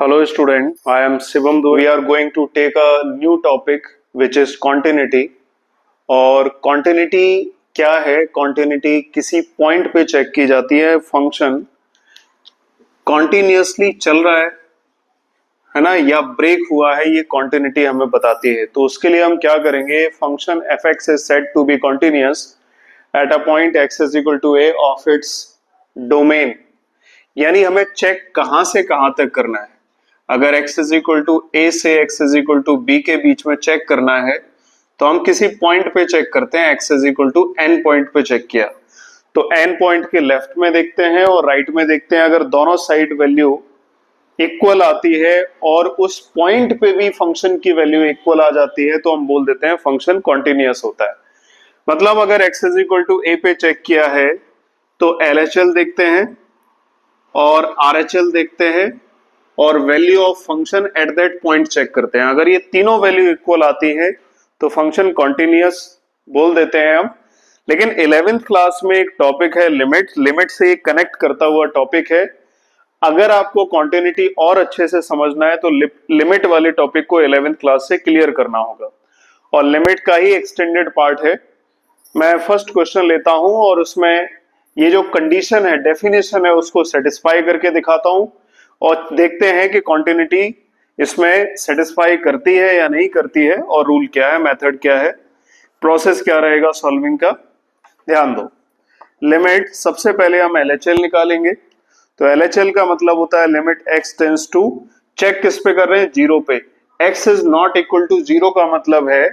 Hello student, I am Shivam. We are going to take a new topic which is continuity. और continuity क्या है? continuity किसी point पे check की जाती है, फंक्शन कॉन्टिन्यूसली चल रहा है ना, या ब्रेक हुआ है, ये continuity हमें बताती है। तो उसके लिए हम क्या करेंगे, function fx is said to be continuous at a point x is equal to a of its domain, यानी हमें चेक कहां से कहां तक करना है। अगर x is equal to a से x is equal to b के बीच में चेक करना है तो हम किसी पॉइंट पे चेक करते हैं, x is equal to n point पे चेक किया तो n पॉइंट के लेफ्ट में देखते हैं और राइट में देखते हैं। अगर दोनों साइड वैल्यू इक्वल आती है और उस पॉइंट पे भी फंक्शन की वैल्यू इक्वल आ जाती है तो हम बोल देते हैं फंक्शन कॉन्टिन्यूअस होता है। मतलब अगर x is equal to a पे चेक किया है तो LHL देखते हैं और RHL देखते हैं और value of function at that point check करते हैं। अगर ये तीनों वैल्यू इक्वल आती है तो फंक्शन कॉन्टिन्यूअस बोल देते हैं हम। लेकिन 11th क्लास में एक टॉपिक है लिमिट से कनेक्ट करता हुआ टॉपिक है। अगर आपको कॉन्टिन्यूटी और अच्छे से समझना है तो लिमिट वाले टॉपिक को 11th क्लास से क्लियर करना होगा और लिमिट का ही एक्सटेंडेड पार्ट है। मैं फर्स्ट क्वेश्चन लेता हूं और उसमें ये जो कंडीशन है, डेफिनेशन है, उसको सेटिस्फाई करके दिखाता हूं और देखते हैं कि कॉन्टिन्यूटी इसमें सेटिस्फाई करती है या नहीं करती है और रूल क्या है, मेथड क्या है, प्रोसेस क्या रहेगा सॉल्विंग का। ध्यान दो, लिमिट सबसे पहले हम LHL निकालेंगे। तो LHL का मतलब होता है limit x tends to, check किस पे कर रहे हैं, जीरो पे। x is not equal to zero का मतलब है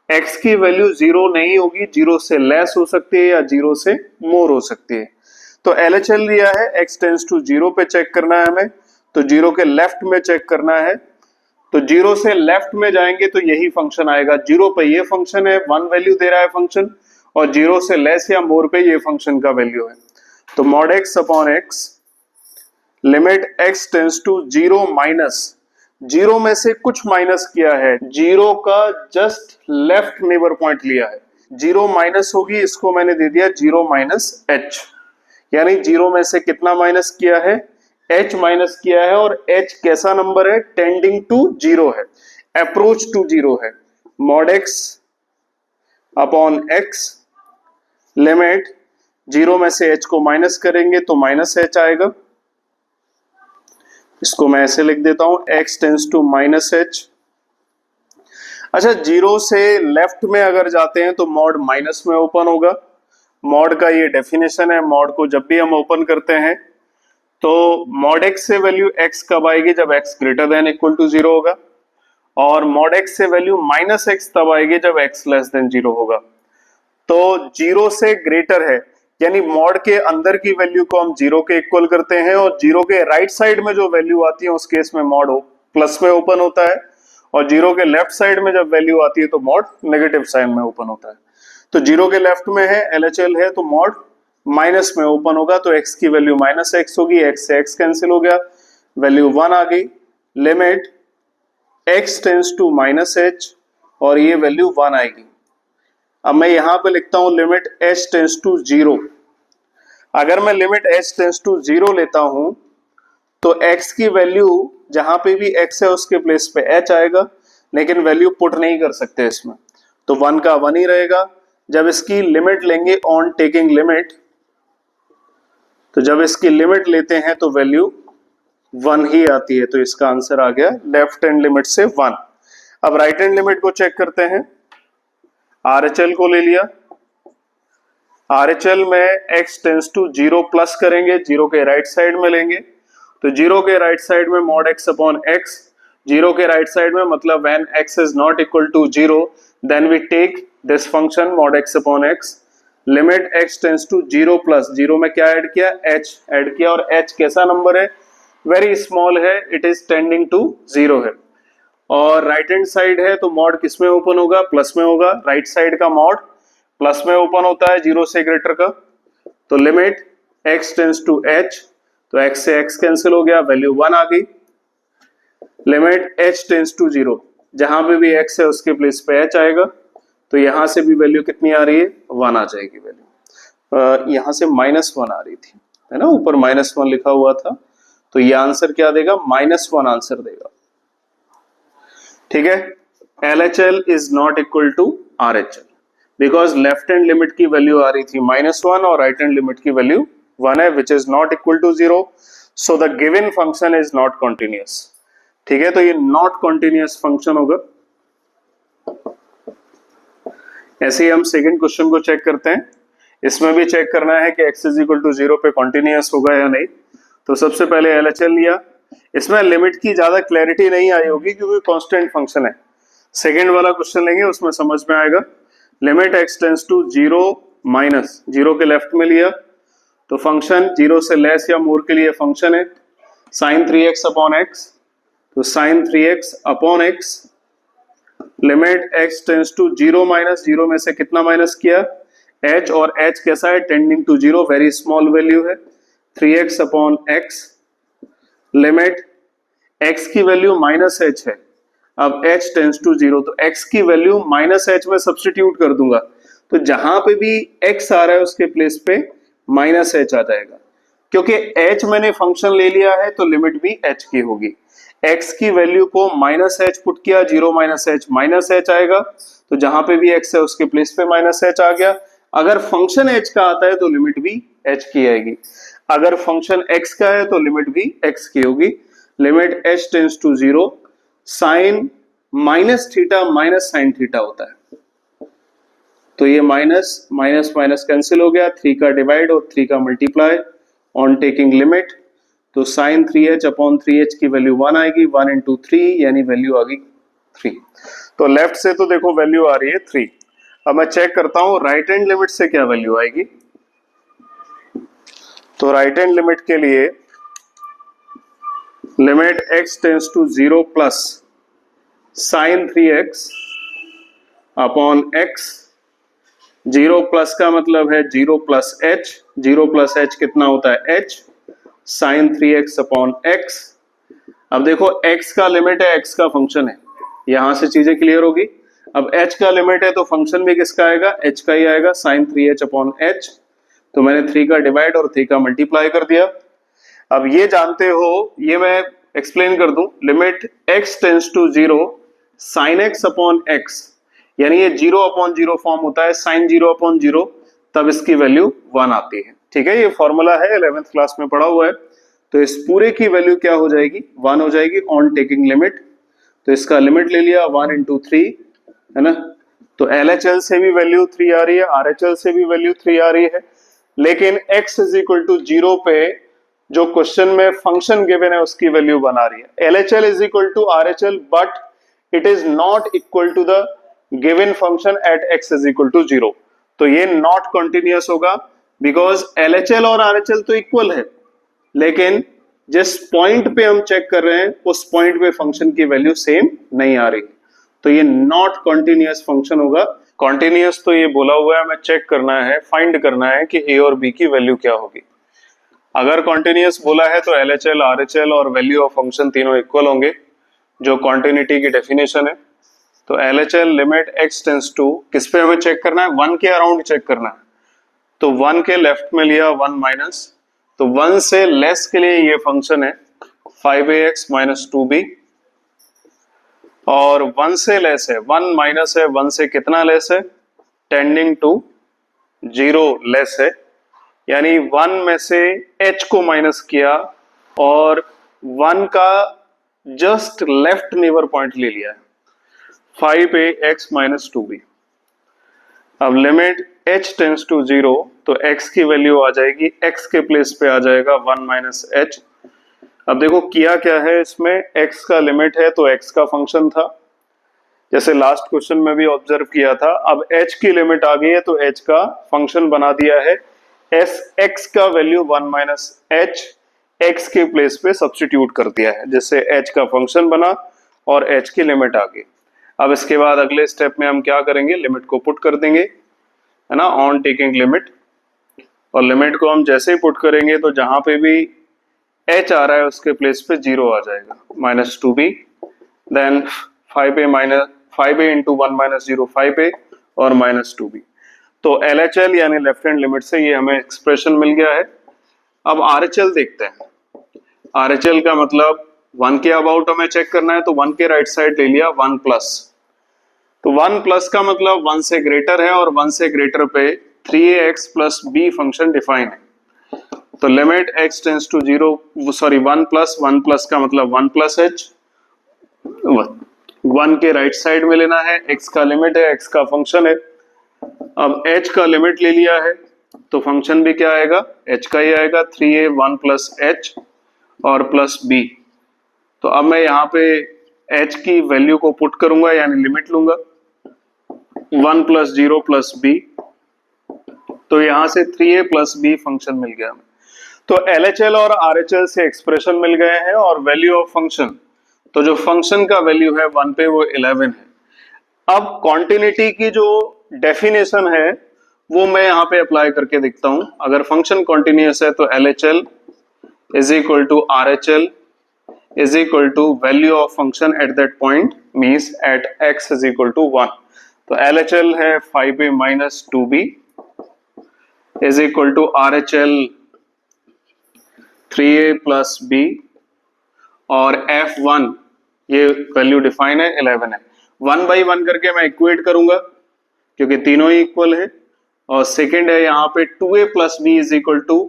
x की वैल्यू जीरो नहीं होगी, जीरो से लेस हो सकती है या जीरो से मोर हो सकती है। तो LHL दिया है x टेंड्स टू जीरो पे चेक करना है हमें, तो जीरो के लेफ्ट में चेक करना है। तो जीरो से लेफ्ट में जाएंगे तो यही फंक्शन आएगा। जीरो पे ये फंक्शन है, वन वैल्यू दे रहा है फंक्शन, और जीरो से लेस या मोर पे ये फंक्शन का वैल्यू है। तो mod x upon x limit x tends to zero minus, zero में से कुछ माइनस किया है, जीरो का जस्ट लेफ्ट नेबर पॉइंट लिया है, जीरो माइनस होगी, इसको मैंने दे दिया जीरो माइनस h, यानी जीरो में से कितना माइनस किया है, h माइनस किया है। और h कैसा नंबर है, टेंडिंग टू जीरो है, अप्रोच टू जीरो है। Mod x upon x limit zero में से h को माइनस करेंगे तो माइनस h आएगा। इसको मैं ऐसे लिख देता हूं, x tends to minus h। अच्छा, जीरो से लेफ्ट में अगर जाते हैं तो मॉड माइनस में ओपन होगा। मॉड का ये डेफिनेशन है, मॉड को जब भी हम ओपन करते हैं तो मॉड x से वैल्यू x कब आएगी, जब x greater than equal to zero होगा, और मॉड x से वैल्यू माइनस x तब आएगी जब x लेस देन जीरो होगा। तो जीरो से ग्रेटर है, यानी मॉड के अंदर की वैल्यू को हम जीरो के इक्वल करते हैं और जीरो के राइट साइड में जो वैल्यू आती है उस केस में मॉड प्लस में ओपन होता है, और जीरो के लेफ्ट साइड में जब वैल्यू आती है तो मॉड नेगेटिव साइन में ओपन होता है। तो जीरो के लेफ्ट में है, LHL है, तो मॉड माइनस में ओपन होगा, तो x की वैल्यू माइनस x होगी, x से x कैंसिल हो गया, वैल्यू 1 आ गई। Limit x tends to minus h और ये वैल्यू 1 आएगी। अब मैं यहां पे लिखता हूं limit h tends to zero. अगर मैं limit h tends to zero लेता हूं तो x की वैल्यू जहां पे भी x है उसके प्लेस पे h आएगा, लेकिन वैल्यू पुट नहीं कर सकते इसमें, तो 1 का 1 ही रहेगा। जब इसकी लिमिट लेंगे ऑन टेकिंग लिमिट, तो जब इसकी लिमिट लेते हैं तो वैल्यू 1 ही आती है, तो इसका आंसर आ गया लेफ्ट हैंड लिमिट से 1। अब राइट हैंड लिमिट को चेक करते हैं। RHL को ले लिया, RHL में x tends to zero plus करेंगे, जीरो के राइट साइड में लेंगे, तो जीरो के राइट साइड में mod x upon x, zero के राइट साइड में मतलब when x is not equal to zero then we take this function mod x upon x। Limit x tends to zero plus, zero में क्या add किया, h add किया, और h कैसा number है, वेरी स्मॉल है, it is tending to zero है। और राइट हैंड साइड है तो मॉड किस में ओपन होगा, प्लस में होगा, राइट साइड का मॉड प्लस में ओपन होता है जीरो से ग्रेटर का। तो limit x tends to h, तो x से x कैंसिल हो गया, वैल्यू 1 आ गई। Limit h tends to zero, जहां पे भी x है उसके प्लेस पे h आएगा, तो यहां से भी वैल्यू कितनी आ रही है, 1 आ जाएगी वैल्यू। यहां से -1 आ रही थी, है ना, ऊपर -1 लिखा हुआ था, तो ये आंसर क्या देगा, -1 आंसर देगा। ठीक है, LHL is not equal to RHL because left hand limit की वैल्यू आ रही थी -1 और राइट हैंड लिमिट की वैल्यू 1 है, which is not equal to 0, so the given function is not continuous. ठीक है, तो ये नॉट कॉन्टिन्यूअस फंक्शन होगा। ऐसे ही हम सेकंड क्वेश्चन को चेक करते हैं। इसमें भी चेक करना है कि x इज इक्वल टू 0 पे कॉन्टिन्यूअस होगा या नहीं। तो सबसे पहले LHL लिया। इसमें लिमिट की ज्यादा क्लैरिटी नहीं आई होगी क्योंकि कांस्टेंट फंक्शन है। सेकंड वाला क्वेश्चन लेंगे, उसमें समझ में आएगा। Limit x tends to 0 minus 0 के लेफ्ट में लिया तो फंक्शन 0 से लेस या मोर के लिए फंक्शन है sin 3x अपॉन x, तो sin 3x upon x। Limit x tends to 0 minus 0 में से कितना माइनस किया, h, और h कैसा है, tending to 0, very small value है 3x upon x। Limit x की वैल्यू -h है, अब h टेंड्स टू 0, तो x की वैल्यू -h में सब्स्टिट्यूट कर दूंगा, तो जहां पे भी x आ रहा है उसके प्लेस पे -h आ जाएगा। क्योंकि h मैंने फंक्शन ले लिया है तो लिमिट भी h की होगी। x की वैल्यू को -h पुट किया, 0 - h आएगा, तो जहां पे भी x है उसके प्लेस पे -h आ गया। अगर फंक्शन h का आता है तो लिमिट भी h की आएगी, अगर फंक्शन x का है तो लिमिट भी x की होगी। Limit h tends to 0, sine minus theta minus sine theta होता है, तो ये माइनस माइनस माइनस कैंसिल हो गया, 3 का डिवाइड और 3 का मल्टीप्लाई ऑन टेकिंग लिमिट, तो साइन 3h अपॉन 3h की वैल्यू 1 आएगी, 1 इंटू 3 यानी वैल्यू आ गई 3। तो लेफ्ट से तो देखो वैल्यू आ रही है 3। अब मैं चेक करता हूं राइट हैंड लिमिट से क्या वैल्यू आएगी। तो राइट हैंड लिमिट के लिए limit x tends to 0 plus sine 3x upon x। 0 plus का मतलब है 0 प्लस h, 0 प्लस h कितना होता है h, sign 3x upon x। अब देखो x का लिमिट है, x का फंक्शन है, यहां से चीजें क्लियर होगी। अब h का लिमिट है तो फंक्शन भी किसका आएगा, h का ही आएगा, साइन 3h अपॉन h। तो मैंने 3 का डिवाइड और 3 का मल्टीप्लाई कर दिया। अब ये जानते हो, ये मैं एक्सप्लेन कर दूं, limit x tends to 0 sine x upon x, यानी ये 0 अपॉन 0 फॉर्म होता है, साइन 0 अपॉन 0, तब इसकी वैल्यू 1 आती है। ठीक है, ये फॉर्मूला है, 11th क्लास में पढ़ा हुआ है। तो इस पूरे की वैल्यू क्या हो जाएगी, 1 हो जाएगी ऑन टेकिंग लिमिट। तो इसका लिमिट ले लिया 1 इंटू 3, है ना। तो LHL से भी वैल्यू 3 आ रही है, RHL से भी वैल्यू 3 आ रही है, लेकिन x इज इक्वल टू 0 पे जो क्वेश्चन में फंक्शन गिवन है उसकी वैल्यू बना रही है। LHL is equal to RHL but it is not equal to the given function at x is equal to 0। तो ये नॉट कॉन्टिन्यूअस होगा बिकॉज LHL और RHL तो इक्वल है, लेकिन जिस पॉइंट पे हम चेक कर रहे हैं उस पॉइंट पे फंक्शन की वैल्यू सेम नहीं आ रही, तो ये नॉट कॉन्टिन्यूअस फंक्शन होगा। कॉन्टिन्यूअस तो ये बोला हुआ है, हमें चेक करना है, फाइंड करना है कि a और b की वैल्यू क्या होगी। अगर कॉन्टिन्यूअस बोला है तो LHL, RHL और वैल्यू ऑफ फंक्शन तीनों इक्वल होंगे, जो कॉन्टिन्यूटी की डेफिनेशन है। तो LHL limit x tends to, किस पे हमें चेक करना है, 1 के अराउंड चेक करना है, तो 1 के लेफ्ट में लिया 1 माइनस, तो 1 से लेस के लिए ये फंक्शन है 5ax माइनस 2b, और 1 से लेस है 1 माइनस है, 1 से कितना लेस है, टेंडिंग टू 0 लेस है, यानी 1 में से h को माइनस किया और 1 का जस्ट लेफ्ट नेबर पॉइंट ले लिया है 5ax माइनस 2b। अब लिमिट h टेंड्स टू 0, तो x की वैल्यू आ जाएगी, x के प्लेस पे आ जाएगा 1 माइनस h। अब देखो किया क्या है इसमें, x का लिमिट है तो x का फंक्शन था, जैसे लास्ट क्वेश्चन में भी ऑब्जर्व किया था। अब h की लिमिट आ गई है तो h का फंक्शन बना दिया है, x का वैल्यू 1 माइनस h, x के प्लेस पे सब्स्टिट्यूट कर दिया है, जिससे h का फंक्शन बना और h की लिमिट आ गई। अब इसके बाद अगले स्टेप में हम क्या करेंगे, लिमिट को पुट कर देंगे, है ना, ऑन टेकिंग लिमिट। और लिमिट को हम जैसे ही पुट करेंगे तो जहां पे भी h आ रहा है उसके प्लेस पे 0 आ जाएगा, minus 2b, then 5a into 1 minus 0 5a और माइनस 2b। तो LHL यानी लेफ्ट हैंड लिमिट से ये हमें एक्सप्रेशन मिल गया है। अब RHL देखते हैं। RHL का मतलब 1 के अबाउट हमें चेक करना है, तो 1 के राइट साइड ले लिया 1 प्लस, तो 1 प्लस का मतलब 1 से ग्रेटर है, और 1 से ग्रेटर पे 3ax plus b function define है। तो limit x tends to 0, sorry 1 plus का मतलब 1 प्लस h, 1 के राइट साइड में लेना है, x का लिमिट है, x का फंक्शन है। अब h का लिमिट ले लिया है तो फंक्शन भी क्या आएगा, h का ही आएगा, 3a 1 प्लस h और प्लस b। तो अब मैं यहाँ पे h की वैल्यू को पुट करूंगा, यानी लिमिट लूंगा 1 प्लस 0 प्लस b, तो यहां से 3a प्लस b फंक्शन मिल गया हमें। तो LHL और RHL से एक्सप्रेशन मिल गए हैं, और वैल्यू ऑफ फंक्शन, तो जो फंक्शन का वैल्यू है 1 पे वो 11 है। अब कॉन्टिन्यूटी की जो डेफिनेशन है वो मैं यहाँ पे अप्लाई करके देखता हूं। अगर फंक्शन कॉन्टिन्यूअस है तो LHL is equal to RHL is equal to value of function at that point, means at x is equal to 1। तो LHL है 5a minus 2b is equal to RHL 3a plus b, और F1 ये value define है 11 है। 1 by 1 करके मैं equate करूंगा क्योंकि तीनों ही इक्वल है, और सेकेंड है यहाँ पे 2a plus b is equal to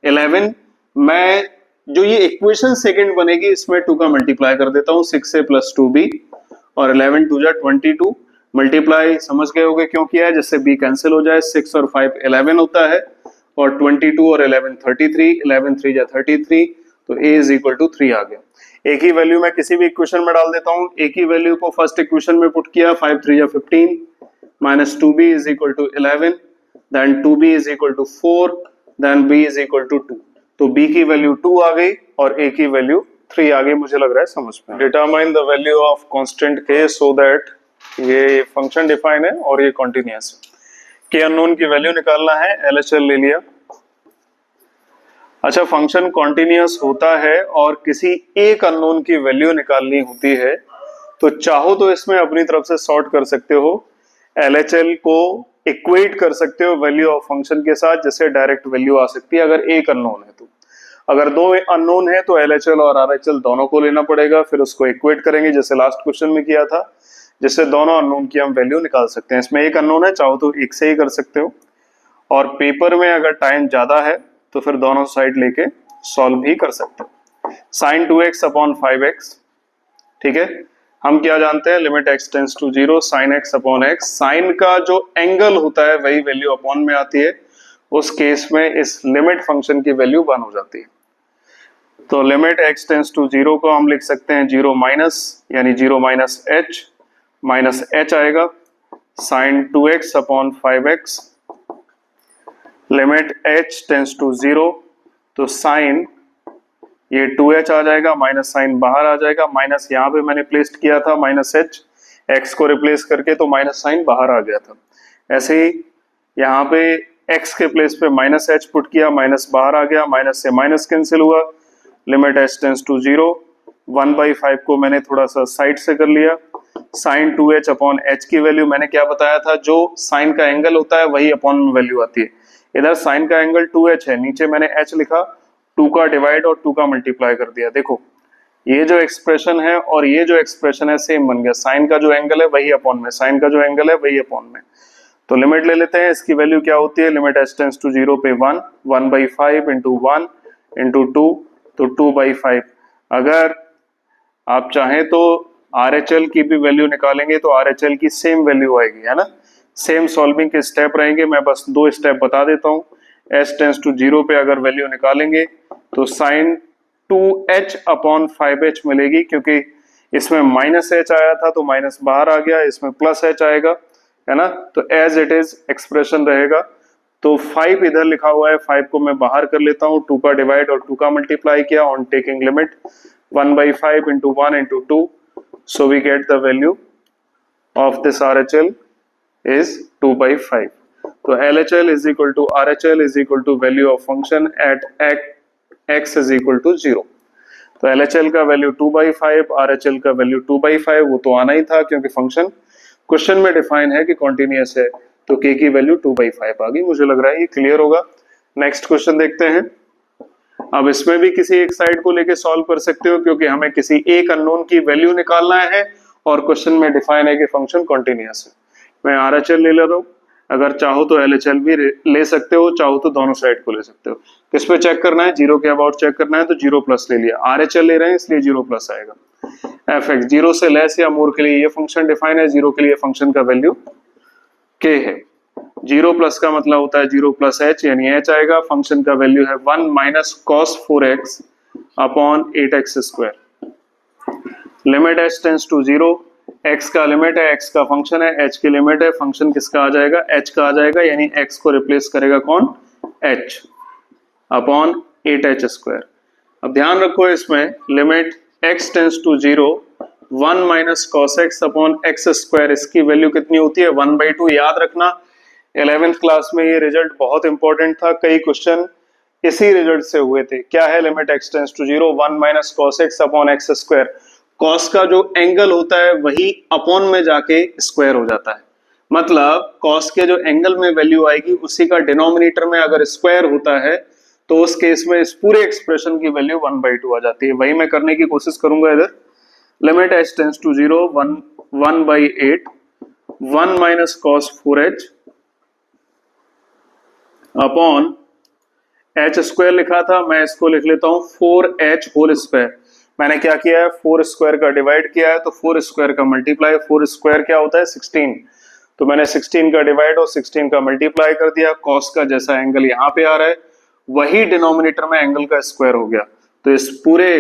11। मैं जो ये इक्वेशन सेकेंड बनेगी इसमें 2 का मल्टीप्लाई कर देता हूँ, 6a प्लस 2b, और 11 2 जा 22, मल्टीप्लाई समझ गए होगे क्यों किया है, जिससे b कैंसिल हो जाए, 6 और 5 11 होता है, और 22 और 11 33, 11 3 जा 33, तो a इज इक्वल टू 3 आ गया। एक ही वैल्यू मैं किसी भी इक्वेशन में डाल देता हूँ, एक ही वैल्यू को फर्स्ट इक्वेशन में पुट किया, 5 3 जा 15 minus 2b is equal to 11, then 2b is equal to 4, then b is equal to 2, तो b की वैल्यू 2 आ गई और a की वैल्यू 3 आ गई। मुझे लग रहा है समझ में। Determine the value of constant k so that, ये फंक्शन डिफाइन है और ये कॉन्टिन्यूअस है। के अननोन की वैल्यू निकालना है, LHL ले लिया। अच्छा, फंक्शन कॉन्टिन्यूअस होता है और किसी एक अननोन की वैल्यू निकालनी होती है, तो चाहो तो इसमें अपनी तरफ से सॉर्ट कर सकते हो, LHL को इक्वेट कर सकते हो वैल्यू ऑफ फंक्शन के साथ, जिससे डायरेक्ट वैल्यू आ सकती है अगर एक अननोन है तो। अगर दो अननोन है तो LHL और RHL दोनों को लेना पड़ेगा, फिर उसको इक्वेट करेंगे जैसे लास्ट क्वेश्चन में किया था, जिससे दोनों अननोन की हम वैल्यू निकाल सकते हैं। इसमें एक अननोन है, चाहो तो एक से ही कर सकते हो, और पेपर में अगर टाइम ज्यादा है तो फिर दोनों साइड लेके सॉल्व भी कर सकते हो। साइन 2x अपॉन 5x, ठीक है। हम क्या जानते हैं, limit x tends to 0 sine x upon x, sine का जो एंगल होता है वही वैल्यू अपॉन में आती है, उस केस में इस लिमिट फंक्शन की वैल्यू 1 हो जाती है। तो लिमिट x टेंस टू 0 को हम लिख सकते हैं 0 माइनस, यानी 0 माइनस h आएगा, sine 2x upon 5x, limit h tends to 0, तो साइन ये 2h आ जाएगा, माइनस साइन बाहर आ जाएगा, माइनस यहाँ पे मैंने प्लेस किया था माइनस h, x को रिप्लेस करके, तो माइनस साइन बाहर आ गया था। ऐसे ही यहाँ पे x के प्लेस पे माइनस h पुट किया, माइनस बाहर आ गया, माइनस से माइनस कैंसिल हुआ, लिमिट h टेंस टू 0, 1/5 को मैंने थोड़ा सा साइड से कर लिया, साइन 2h अपॉन h की वैल्यू मैंने क्या बताया था, जो साइन का एंगल होता है वही अपॉन में वैल्यू आती है। इधर साइन का एंगल 2h है, नीचे मैंने h लिखा, 2 का डिवाइड और 2 का मल्टीप्लाई कर दिया। देखो ये जो एक्सप्रेशन है और ये जो एक्सप्रेशन है सेम बन गया, साइन का जो एंगल है वही अपॉन में, साइन का जो एंगल है वही अपॉन में। तो लिमिट ले लेते हैं, इसकी वैल्यू क्या होती है, लिमिट h टेंस टू 0 पे 1, 1/5 इंटू 1 इंटू 2, तो 2/5। अगर आप चाहें तो RHL की भी वैल्यू निकालेंगे तो RHL की सेम वैल्यू आएगी, है ना, सेम सॉल्विंग के स्टेप रहेंगे। मैं बस 2 स्टेप बता देता हूँ। h टेंस टू 0 पे अगर वैल्यू निकालेंगे तो साइन 2h अपॉन 5h मिलेगी, क्योंकि इसमें माइनस h आया था तो माइनस बाहर आ गया, इसमें प्लस h आएगा, है ना, तो एज इट इज एक्सप्रेशन रहेगा। तो 5 इधर लिखा हुआ है, 5 को मैं बाहर कर लेता हूँ, 2 का डिवाइड और 2 का मल्टीप्लाई किया on taking limit, 1/5 into 1 into 2, so we get the value of this RHL is 2/5. तो LHL is equal to RHL is equal to value of function at x is equal to 0. तो LHL का value 2/5, RHL का value 2/5, वो तो आना ही था क्योंकि function question में डिफाइन है कि कॉन्टिन्यूअस है, तो k की वैल्यू 2/5 आ गई। मुझे लग रहा है ये क्लियर होगा। नेक्स्ट क्वेश्चन देखते हैं। अब इसमें भी किसी एक साइड को लेके सॉल्व कर सकते हो क्योंकि हमें किसी एक अननोन की वैल्यू निकालना है और क्वेश्चन में डिफाइन है कि फंक्शन कॉन्टिन्यूअस है। मैं आरएचएल ले रहा हूं, अगर चाहो तो एलएचएल भी ले सकते हो, चाहो तो दोनों साइड को ले सकते हो। किस पे चेक करना है? जीरो के अबाउट चेक करना है तो जीरो प्लस ले लिया, आरएचएल ले रहे हैं इसलिए जीरो प्लस आएगा। एफ एक्स जीरो से लेस या मोर के लिए ये फंक्शन डिफाइन है, जीरो के लिए फंक्शन का वैल्यू के है। जीरो प्लस का मतलब होता है जीरो प्लस एच, यानी एच आएगा। फंक्शन का वैल्यू है 1 minus cos 4x upon 8x square. Limit h tends to zero, x का लिमिट है, x का फंक्शन है, h की लिमिट है, फंक्शन किसका आ जाएगा? h का आ जाएगा, यानी x को रिप्लेस करेगा कौन? h upon 8h square. अब ध्यान रखो इसमें limit x tends to zero 1 minus cos x upon x square, इसकी वैल्यू कितनी होती है? 1/2। याद रखना 11th क्लास में ये रिजल्ट बहुत इंपॉर्टेंट था, कई क्वेश्चन इसी रिजल्ट से हुए थे। क्या है limit x tends to zero 1 minus cos x upon x square? Cos का जो एंगल होता है वही अपॉन में जाके स्क्वायर हो जाता है, मतलब कॉस के जो एंगल में वैल्यू आएगी उसी का डिनोमिनेटर में अगर स्क्वायर होता है तो उस केस में इस पूरे एक्सप्रेशन की वैल्यू 1/2 आ जाती है। वही मैं करने की कोशिश करूंगा इधर। Limit h tends to zero 1/8 1 minus cos 4h upon h square लिखा था, मैं इसको लिख लेता हूं 4h होल स्क्वायर। मैंने क्या किया है? 4 स्क्वायर का डिवाइड किया है तो 4 स्क्वायर का मल्टीप्लाई, 4 स्क्वायर क्या होता है? 16। तो मैंने 16 का डिवाइड और 16 का मल्टीप्लाई कर दिया। कॉस का जैसा एंगल यहाँ पे आ रहा है वही डिनोमिनेटर में एंगल का स्क्वायर हो गया, तो इस पूरे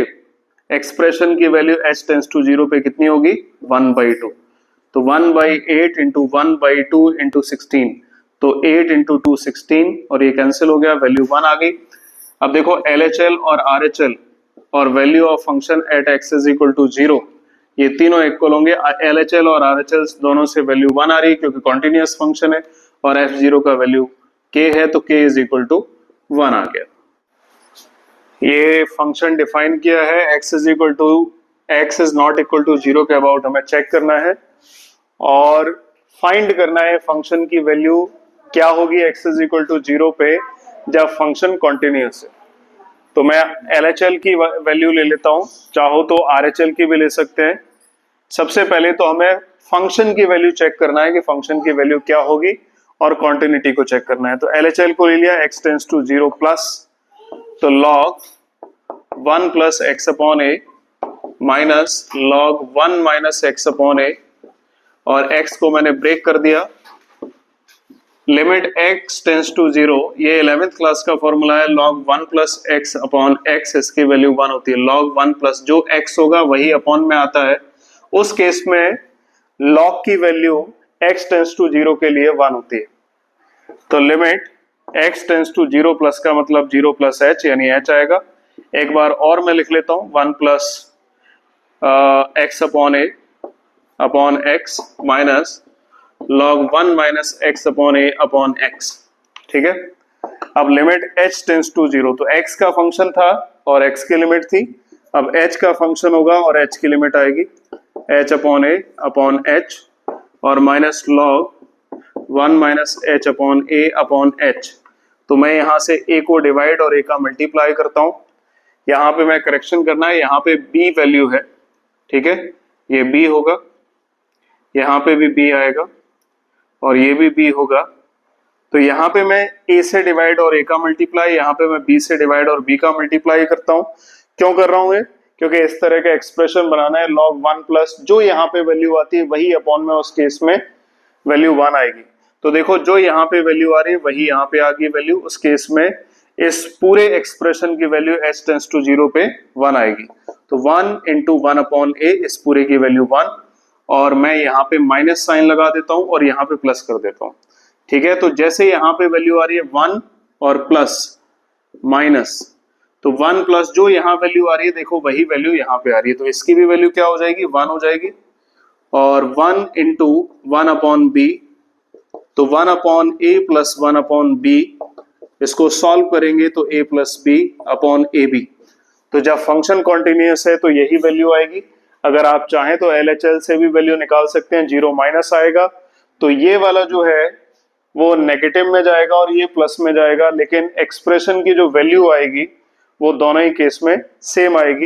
एक्सप्रेशन की value h tends to zero पे कितनी होगी? 1/2। तो 1/8 इंटू 1/2 इंटू 16, तो 8 इंटू 2 16 और ये कैंसिल हो गया, वैल्यू 1 आ गई। अब देखो LHL और RHL और value of function at x is equal to zero, ये तीनों इक्वल होंगे। LHL और RHL दोनों से वैल्यू 1 आ रही है क्योंकि कॉन्टिन्यूअस फंक्शन है और f0 का वैल्यू k है तो k इज इक्वल टू 1 आ गया। ये फंक्शन डिफाइन किया है, x is not equal to zero के अबाउट हमें चेक करना है और फाइंड करना है फंक्शन की वैल्यू क्या होगी x is equal to zero पे जब फंक्शन कॉन्टिन्यूअस है। तो मैं LHL की वैल्यू ले लेता हूं, चाहो तो RHL की भी ले सकते हैं। सबसे पहले तो हमें फंक्शन की वैल्यू चेक करना है कि फंक्शन की वैल्यू क्या होगी और कॉन्टिन्यूटी को चेक करना है। तो LHL को ले लिया, x tends to zero plus, तो log 1 plus x upon a minus log 1 minus x upon a, और x को मैंने ब्रेक कर दिया। Limit x tends to zero, ये 11th क्लास का फॉर्मूला है, log 1 plus x upon x, इसकी वैल्यू 1 होती है। log 1 प्लस जो x होगा वही अपॉन में आता है, उस केस में log की value x tends to zero के लिए 1 होती है। तो limit x tends to zero plus का मतलब जीरो प्लस h, यानी h आएगा। एक बार और मैं लिख लेता हूं 1 plus x upon a upon x minus log 1 minus x upon a upon x, ठीक है। अब limit h tends to zero, तो x का फंक्शन था और x की लिमिट थी, अब h का फंक्शन होगा और h की लिमिट आएगी h upon a upon h और माइनस log 1 माइनस h upon a upon h। तो मैं यहां से a को डिवाइड और a का मल्टीप्लाई करता हूं। यहां पे मैं करेक्शन करना है, यहां पे b वैल्यू है, ठीक है, ये b होगा, यहां पे भी b आएगा और ये भी b होगा। तो यहाँ पे मैं a से डिवाइड और a का मल्टीप्लाई, यहाँ पे मैं b से डिवाइड और b का मल्टीप्लाई करता हूँ। क्यों कर रहा हूँ ये? क्योंकि इस तरह का एक्सप्रेशन बनाना है, log 1 प्लस जो यहाँ पे वैल्यू आती है वही अपॉन में उस केस में वैल्यू 1 आएगी। तो देखो जो यहाँ पे वैल्यू आ रही है वही यहाँ पे आ गई वैल्यू, उस केस में इस पूरे एक्सप्रेशन की value h tends to zero पे 1 आएगी। तो 1 इंटू 1 अपॉन a, इस पूरे की वैल्यू 1, और मैं यहाँ पे माइनस साइन लगा देता हूं और यहाँ पे प्लस कर देता हूं, ठीक है। तो जैसे यहाँ पे वैल्यू आ रही है 1 और प्लस माइनस, तो 1 प्लस जो यहाँ वैल्यू आ रही है देखो वही वैल्यू यहाँ पे आ रही है, तो इसकी भी वैल्यू क्या हो जाएगी? 1 हो जाएगी। और 1 इंटू 1 अपॉन बी, तो 1 upon a plus 1 upon b, इसको सॉल्व करेंगे तो a plus b upon a b. तो जब फंक्शन कॉन्टिन्यूअस है तो यही वैल्यू आएगी। अगर आप चाहें तो LHL से भी वैल्यू निकाल सकते हैं, जीरो माइनस आएगा तो ये वाला जो है वो नेगेटिव में जाएगा और ये प्लस में जाएगा, लेकिन एक्सप्रेशन की जो वैल्यू आएगी वो दोनों ही केस में सेम आएगी।